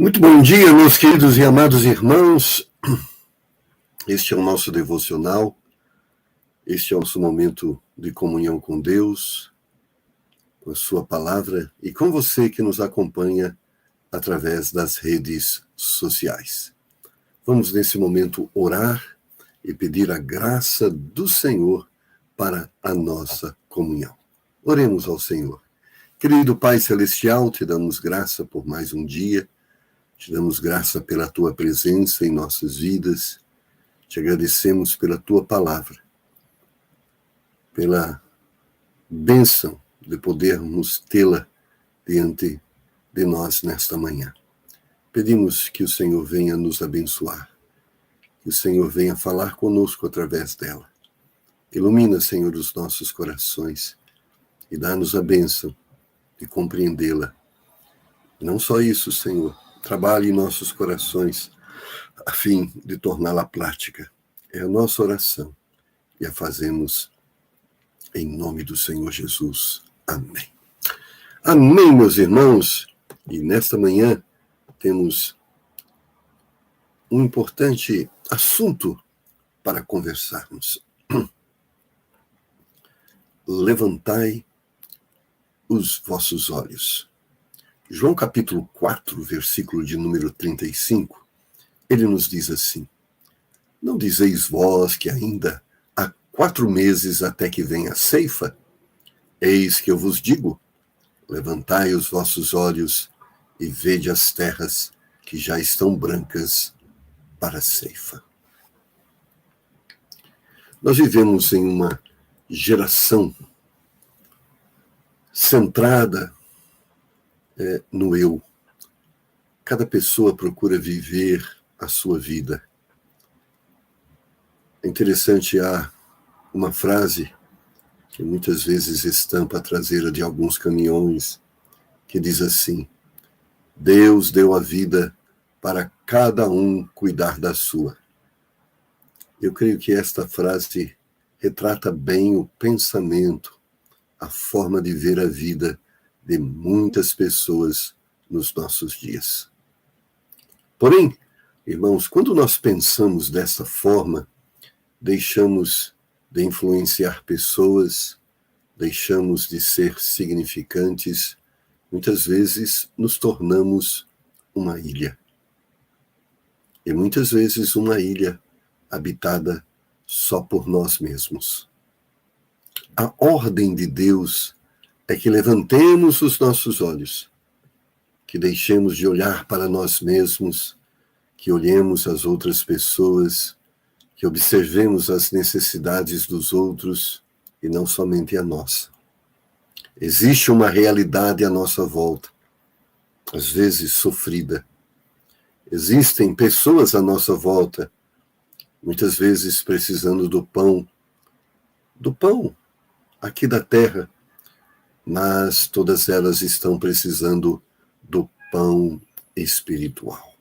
Muito bom dia, meus queridos e amados irmãos. Este é o nosso devocional, este é o nosso momento de comunhão com Deus, com a sua palavra e com você que nos acompanha através das redes sociais. Vamos nesse momento orar e pedir a graça do Senhor para a nossa comunhão. Oremos ao Senhor. Querido Pai Celestial, te damos graça por mais um dia. Te damos graça pela Tua presença em nossas vidas. Te agradecemos pela Tua palavra, pela bênção de podermos tê-la diante de nós nesta manhã. Pedimos que o Senhor venha nos abençoar, que o Senhor venha falar conosco através dela. Ilumina, Senhor, os nossos corações e dá-nos a bênção de compreendê-la. Não só isso, Senhor, trabalhe em nossos corações a fim de torná-la prática. É a nossa oração e a fazemos em nome do Senhor Jesus. Amém. Amém, meus irmãos. E nesta manhã temos um importante assunto para conversarmos. Levantai os vossos olhos. João capítulo 4, versículo de número 35, ele nos diz assim: Não dizeis vós que ainda há 4 meses até que venha a ceifa? Eis que eu vos digo, levantai os vossos olhos e vede as terras que já estão brancas para a ceifa. Nós vivemos em uma geração centrada no eu. Cada pessoa procura viver a sua vida. É interessante, há uma frase que muitas vezes estampa a traseira de alguns caminhões, que diz assim: Deus deu a vida para cada um cuidar da sua. Eu creio que esta frase retrata bem o pensamento, a forma de ver a vida de muitas pessoas nos nossos dias. Porém, irmãos, quando nós pensamos dessa forma, deixamos de influenciar pessoas, deixamos de ser significantes, muitas vezes nos tornamos uma ilha. E muitas vezes uma ilha habitada só por nós mesmos. A ordem de Deus é que levantemos os nossos olhos, que deixemos de olhar para nós mesmos, que olhemos as outras pessoas, que observemos as necessidades dos outros e não somente a nossa. Existe uma realidade à nossa volta, às vezes sofrida. Existem pessoas à nossa volta, muitas vezes precisando do pão aqui da terra, mas todas elas estão precisando do pão espiritual.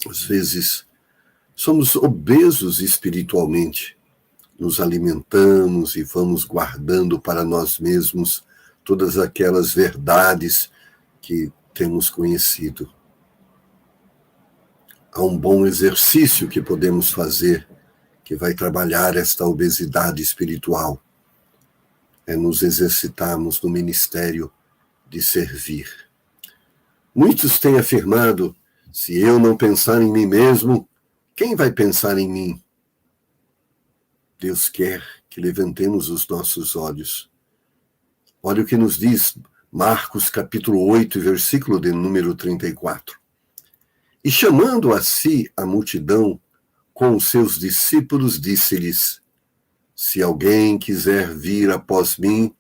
Às vezes, somos obesos espiritualmente, nos alimentamos e vamos guardando para nós mesmos todas aquelas verdades que temos conhecido. Há um bom exercício que podemos fazer, que vai trabalhar esta obesidade espiritual. É nos exercitarmos no ministério de servir. Muitos têm afirmado: se eu não pensar em mim mesmo, quem vai pensar em mim? Deus quer que levantemos os nossos olhos. Olha o que nos diz Marcos capítulo 8, versículo de número 34. E chamando a si a multidão com os seus discípulos, disse-lhes: Se alguém quiser vir após mim,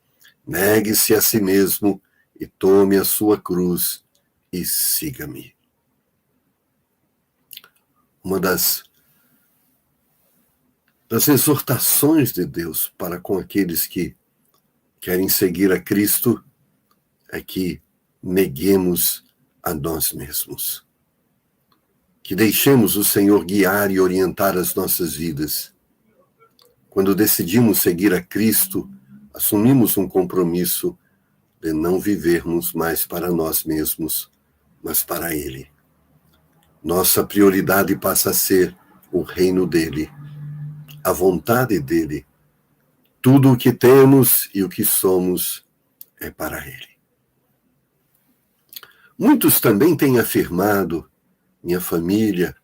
negue-se a si mesmo e tome a sua cruz e siga-me. Uma das exortações de Deus para com aqueles que querem seguir a Cristo é que neguemos a nós mesmos. Que deixemos o Senhor guiar e orientar as nossas vidas. Quando decidimos seguir a Cristo, assumimos um compromisso de não vivermos mais para nós mesmos, mas para Ele. Nossa prioridade passa a ser o reino dEle, a vontade dEle. Tudo o que temos e o que somos é para Ele. Muitos também têm afirmado: minha família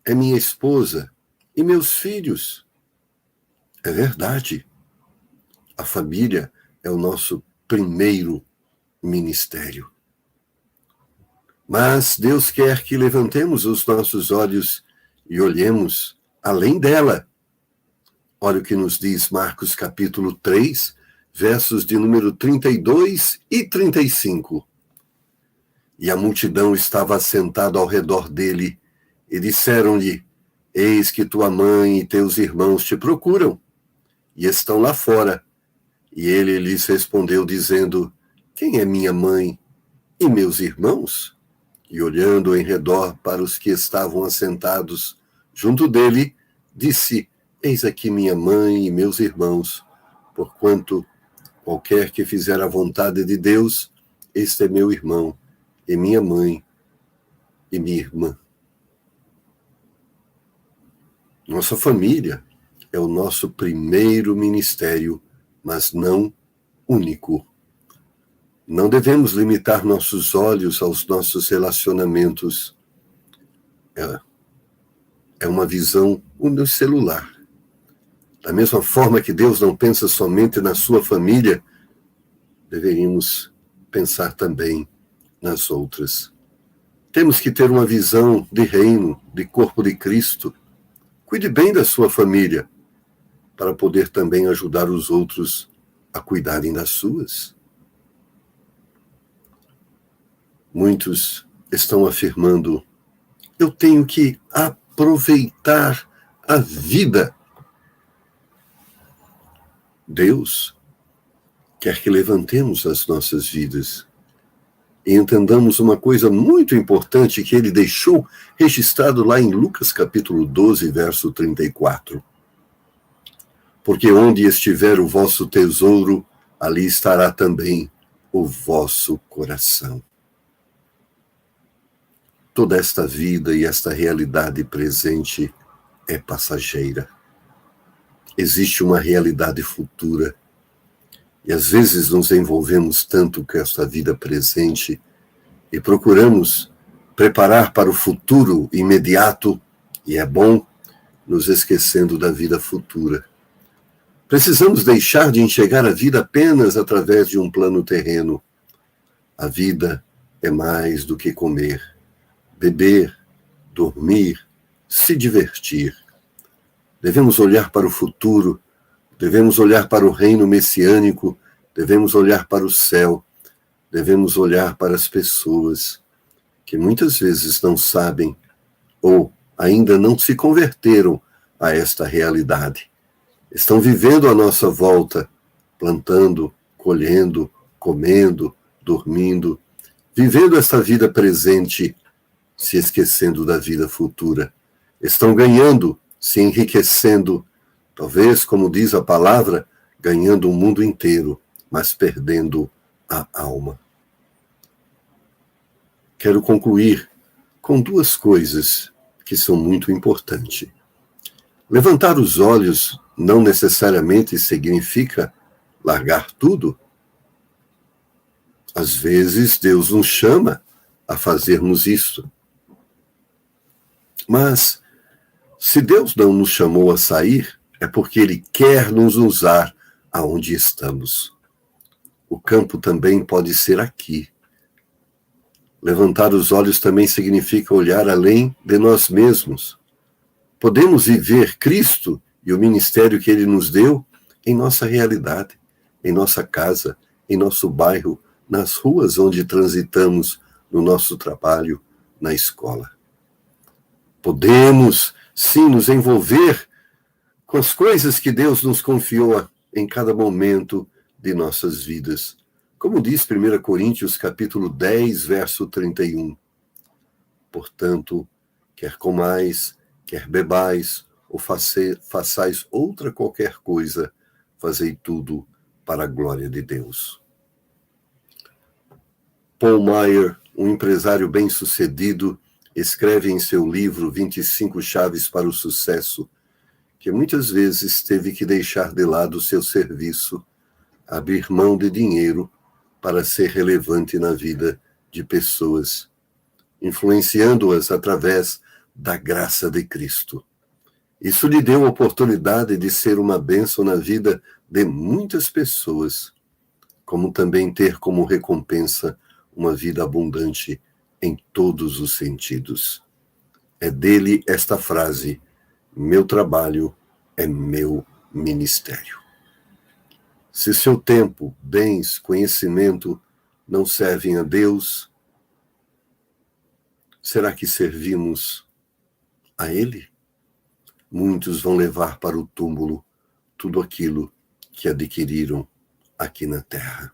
é minha esposa e meus filhos. É verdade. A família é o nosso primeiro ministério. Mas Deus quer que levantemos os nossos olhos e olhemos além dela. Olha o que nos diz Marcos capítulo 3, versos de número 32 e 35. E a multidão estava assentada ao redor dele, e disseram-lhe: eis que tua mãe e teus irmãos te procuram, e estão lá fora. E ele lhes respondeu, dizendo: quem é minha mãe e meus irmãos? E olhando em redor para os que estavam assentados junto dele, disse: eis aqui minha mãe e meus irmãos, porquanto qualquer que fizer a vontade de Deus, este é meu irmão, e minha mãe, e minha irmã. Nossa família é o nosso primeiro ministério, mas não único. Não devemos limitar nossos olhos aos nossos relacionamentos. É uma visão unicelular. Da mesma forma que Deus não pensa somente na sua família, deveríamos pensar também nas outras. Temos que ter uma visão de reino, de corpo de Cristo. Cuide bem da sua família, para poder também ajudar os outros a cuidarem das suas. Muitos estão afirmando: eu tenho que aproveitar a vida. Deus quer que levantemos as nossas vidas e entendamos uma coisa muito importante que ele deixou registrado lá em Lucas capítulo 12, verso 34. Porque onde estiver o vosso tesouro, ali estará também o vosso coração. Toda esta vida e esta realidade presente é passageira. Existe uma realidade futura. E às vezes nos envolvemos tanto com esta vida presente e procuramos preparar para o futuro imediato, e é bom, nos esquecendo da vida futura. Precisamos deixar de enxergar a vida apenas através de um plano terreno. A vida é mais do que comer, beber, dormir, se divertir. Devemos olhar para o futuro, devemos olhar para o reino messiânico, devemos olhar para o céu, devemos olhar para as pessoas que muitas vezes não sabem ou ainda não se converteram a esta realidade. Estão vivendo à nossa volta, plantando, colhendo, comendo, dormindo, vivendo esta vida presente, se esquecendo da vida futura. Estão ganhando, se enriquecendo, talvez, como diz a palavra, ganhando o mundo inteiro, mas perdendo a alma. Quero concluir com duas coisas que são muito importantes. Levantar os olhos não necessariamente significa largar tudo. Às vezes, Deus nos chama a fazermos isso. Mas, se Deus não nos chamou a sair, é porque Ele quer nos usar aonde estamos. O campo também pode ser aqui. Levantar os olhos também significa olhar além de nós mesmos. Podemos viver Cristo e o ministério que Ele nos deu em nossa realidade, em nossa casa, em nosso bairro, nas ruas onde transitamos, no nosso trabalho, na escola. Podemos, sim, nos envolver com as coisas que Deus nos confiou em cada momento de nossas vidas. Como diz 1 Coríntios capítulo 10, verso 31. Portanto, quer comais, quer bebais, ou façais outra qualquer coisa, fazei tudo para a glória de Deus. Paul Meyer, um empresário bem-sucedido, escreve em seu livro 25 Chaves para o Sucesso, que muitas vezes teve que deixar de lado o seu serviço, abrir mão de dinheiro para ser relevante na vida de pessoas, influenciando-as através da graça de Cristo. Isso lhe deu a oportunidade de ser uma bênção na vida de muitas pessoas, como também ter como recompensa uma vida abundante em todos os sentidos. É dele esta frase: meu trabalho é meu ministério. Se seu tempo, bens, conhecimento não servem a Deus, será que servimos a Ele? Muitos vão levar para o túmulo tudo aquilo que adquiriram aqui na terra.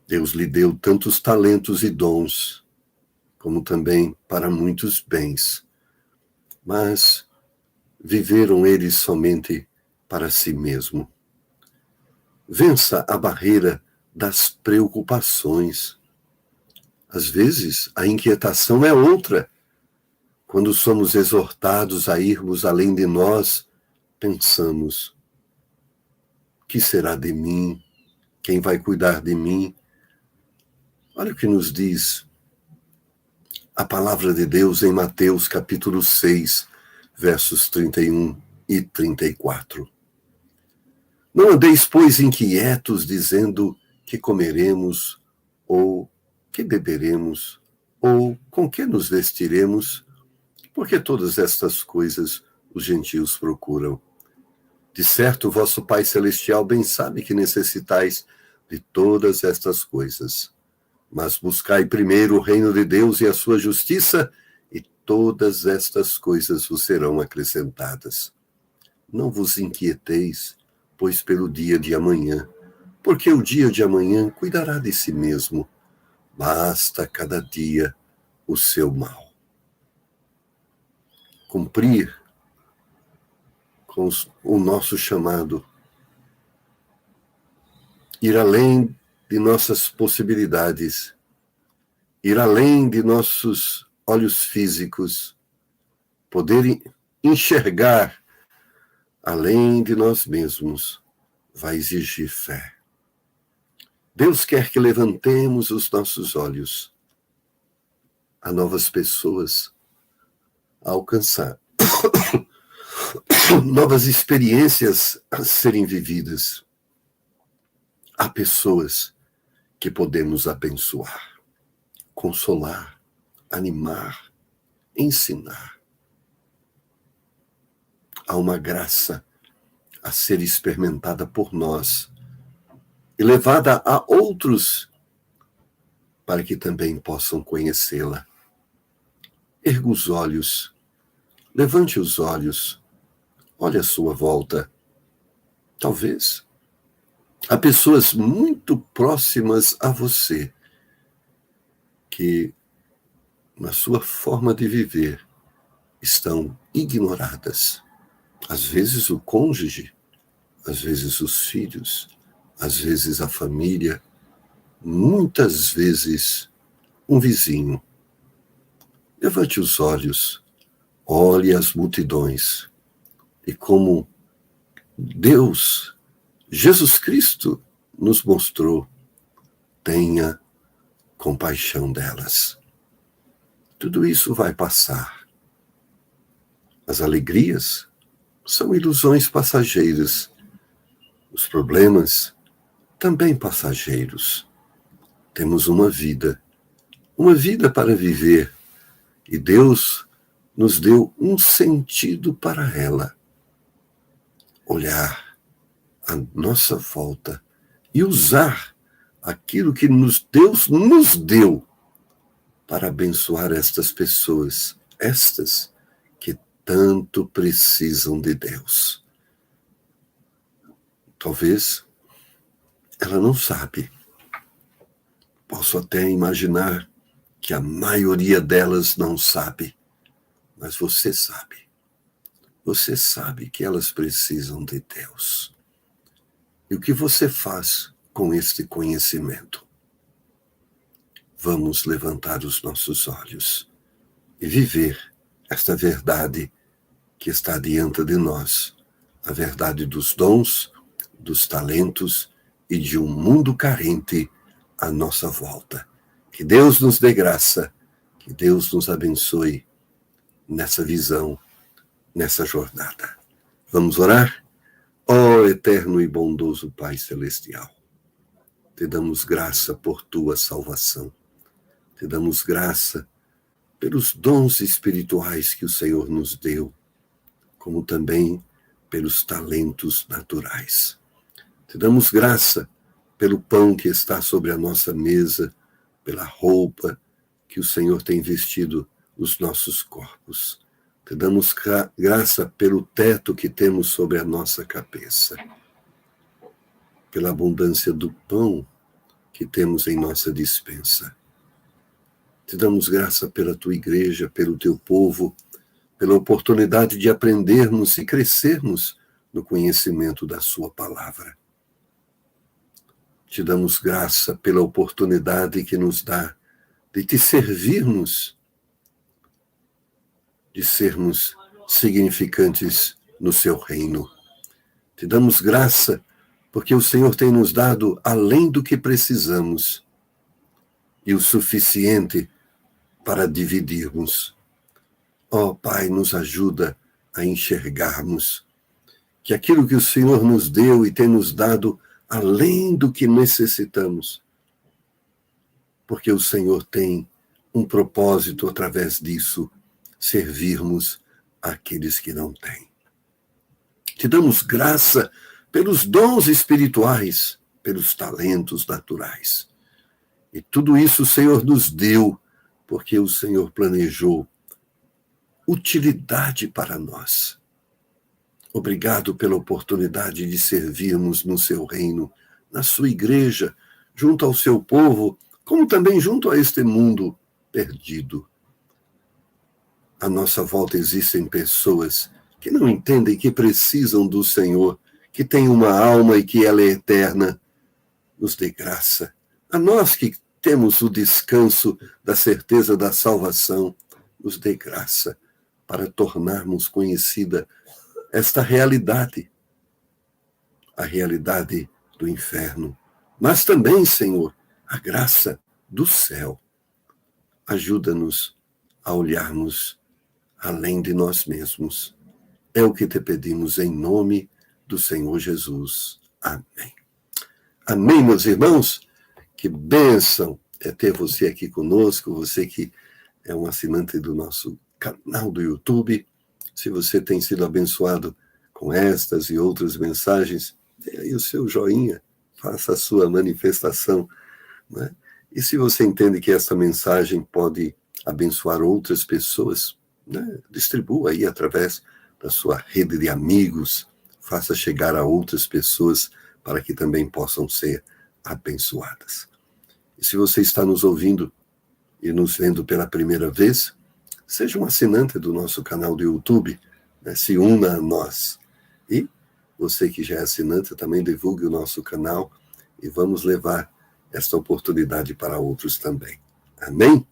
Deus lhe deu tantos talentos e dons, como também para muitos bens, mas viveram eles somente para si mesmo. Vença a barreira das preocupações. Às vezes, a inquietação é outra. Quando somos exortados a irmos além de nós, pensamos: que será de mim? Quem vai cuidar de mim? Olha o que nos diz a palavra de Deus em Mateus capítulo 6, versos 31 e 34. Não andeis, pois, inquietos, dizendo: que comeremos, ou que beberemos, ou com que nos vestiremos, porque todas estas coisas os gentios procuram. De certo, vosso Pai Celestial bem sabe que necessitais de todas estas coisas. Mas buscai primeiro o reino de Deus e a sua justiça, e todas estas coisas vos serão acrescentadas. Não vos inquieteis, pois pelo dia de amanhã, porque o dia de amanhã cuidará de si mesmo. Basta cada dia o seu mal. Cumprir com o nosso chamado, ir além de nossas possibilidades, ir além de nossos olhos físicos, poder enxergar além de nós mesmos, vai exigir fé. Deus quer que levantemos os nossos olhos a novas pessoas, a alcançar novas experiências a serem vividas. Há pessoas que podemos abençoar, consolar, animar, ensinar. Há uma graça a ser experimentada por nós e levada a outros para que também possam conhecê-la. Erga os olhos, levante os olhos, olhe à sua volta. Talvez há pessoas muito próximas a você que, na sua forma de viver, estão ignoradas. Às vezes o cônjuge, às vezes os filhos, às vezes a família, muitas vezes um vizinho. Levante os olhos, olhe as multidões e como Deus, Jesus Cristo, nos mostrou, tenha compaixão delas. Tudo isso vai passar. As alegrias são ilusões passageiras. Os problemas também passageiros. Temos uma vida para viver, e Deus nos deu um sentido para ela. Olhar à nossa volta e usar aquilo que Deus nos deu para abençoar estas pessoas, estas que tanto precisam de Deus. Talvez ela não sabe. Posso até imaginar que a maioria delas não sabe, mas você sabe. Você sabe que elas precisam de Deus. E o que você faz com este conhecimento? vamos levantar os nossos olhos e viver esta verdade que está diante de nós, a verdade dos dons, dos talentos e de um mundo carente à nossa volta. Que Deus nos dê graça, que Deus nos abençoe nessa visão, nessa jornada. Vamos orar? Ó eterno e bondoso Pai Celestial, te damos graça por tua salvação. Te damos graça pelos dons espirituais que o Senhor nos deu, como também pelos talentos naturais. Te damos graça pelo pão que está sobre a nossa mesa, pela roupa que o Senhor tem vestido os nossos corpos. Te damos graça pelo teto que temos sobre a nossa cabeça, pela abundância do pão que temos em nossa despensa. Te damos graça pela tua igreja, pelo teu povo, pela oportunidade de aprendermos e crescermos no conhecimento da sua palavra. Te damos graça pela oportunidade que nos dá de te servirmos, de sermos significantes no seu reino. Te damos graça porque o Senhor tem nos dado além do que precisamos e o suficiente para dividirmos. Ó Pai, nos ajuda a enxergarmos que aquilo que o Senhor nos deu e tem nos dado além do que necessitamos, porque o Senhor tem um propósito através disso, servirmos àqueles que não têm. Te damos graça pelos dons espirituais, pelos talentos naturais. E tudo isso o Senhor nos deu, porque o Senhor planejou utilidade para nós. Obrigado pela oportunidade de servirmos no seu reino, na sua igreja, junto ao seu povo, como também junto a este mundo perdido. À nossa volta existem pessoas que não entendem que precisam do Senhor, que têm uma alma e que ela é eterna. Nos dê graça. A nós que temos o descanso da certeza da salvação, nos dê graça para tornarmos conhecida esta realidade, a realidade do inferno, mas também, Senhor, a graça do céu. Ajuda-nos a olharmos além de nós mesmos. É o que te pedimos em nome do Senhor Jesus. Amém. Amém, meus irmãos. Que bênção é ter você aqui conosco, você que é um assinante do nosso canal do YouTube. Se você tem sido abençoado com estas e outras mensagens, dê aí o seu joinha, faça a sua manifestação, né? E se você entende que esta mensagem pode abençoar outras pessoas, né, distribua aí através da sua rede de amigos, faça chegar a outras pessoas para que também possam ser abençoadas. E se você está nos ouvindo e nos vendo pela primeira vez, seja um assinante do nosso canal do YouTube, né? Se una a nós. E você que já é assinante, também divulgue o nosso canal e vamos levar esta oportunidade para outros também. Amém?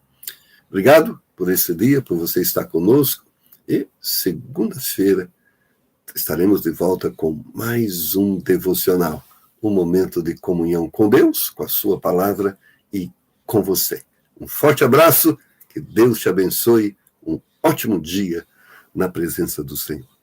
Obrigado por esse dia, por você estar conosco. E segunda-feira estaremos de volta com mais um devocional, um momento de comunhão com Deus, com a sua palavra e com você. Um forte abraço, que Deus te abençoe, um ótimo dia na presença do Senhor.